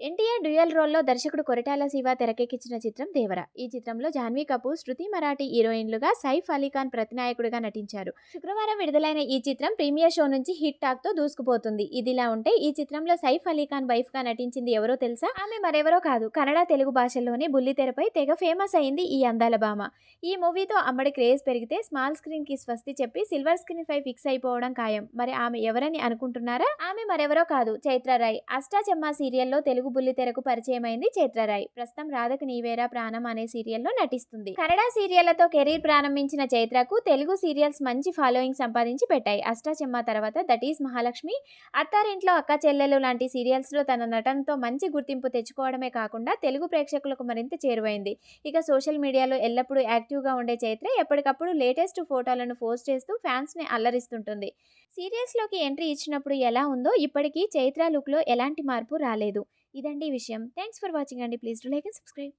NTR dual రోల్లో దర్శకుడు కొరటాల శివ తెరకెక్కించిన చిత్రం దేవర. ఈ చిత్రంలో జాన్వీ కపూర్, శృతి మరాఠీ హీరోయిన్లుగా, సైఫ్ అలీఖాన్ ప్రతినాయకుడిగా నటించారు. శుక్రవారం విడుదలైన ఈ చిత్రం ప్రీమియర్ షో నుంచి హిట్ టాక్ తో దూసుకుపోతుంది. ఇదిలా ఉంటే ఈ చిత్రంలో సైఫ్ అలీఖాన్ వైఫ్ గా నటించింది ఎవరో తెలుసా? ఆమె మరెవరో కాదు, కన్నడ, తెలుగు భాషల్లోనే బుల్లితెరపై తెగ ఫేమస్ అయింది ఈ అందాల భామ. ఈ మూవీతో అమ్మడి క్రేజ్ పెరిగితే స్మాల్ స్క్రీన్ కి స్వస్తి చెప్పి సిల్వర్ స్క్రీన్ పై ఫిక్స్ అయిపోవడం ఖాయం. మరి ఆమె ఎవరని అనుకుంటున్నారా? ఆమె మరెవరో కాదు, చైత్రరాయ్. అష్టాచెమ్మా సీరియల్లో తెలుగు బుల్లితెరకు పరిచయమైంది చైత్రరాయ్. ప్రస్తుతం రాధకు నీవేరా ప్రాణం అనే సీరియల్లో నటిస్తుంది. కన్నడ సీరియళ్లతో కెరీర్ ప్రారంభించిన చైత్రకు తెలుగు సీరియల్స్ మంచి ఫాలోయింగ్ సంపాదించి పెట్టాయి. అష్టాచెమ్మా తర్వాత దట్ ఈస్ మహాలక్ష్మి, అత్తారింట్లో అక్క చెల్లెలు లాంటి సీరియల్స్ లో తన నటనతో మంచి గుర్తింపు తెచ్చుకోవడమే కాకుండా తెలుగు ప్రేక్షకులకు మరింత చేరువైంది. ఇక సోషల్ మీడియాలో ఎల్లప్పుడూ యాక్టివ్ గా ఉండే చైత్ర ఎప్పటికప్పుడు లేటెస్ట్ ఫోటోలను పోస్ట్ చేస్తూ ఫ్యాన్స్ ని అల్లరిస్తుంటుంది. సీరియల్స్ లోకి ఎంట్రీ ఇచ్చినప్పుడు ఎలా ఉందో ఇప్పటికీ చైత్ర లుక్ లో ఎలాంటి మార్పు రాలేదు. ఇదండి విషయం. థ్యాంక్స్ ఫర్ వాచింగ్ అండి. Please do like and subscribe.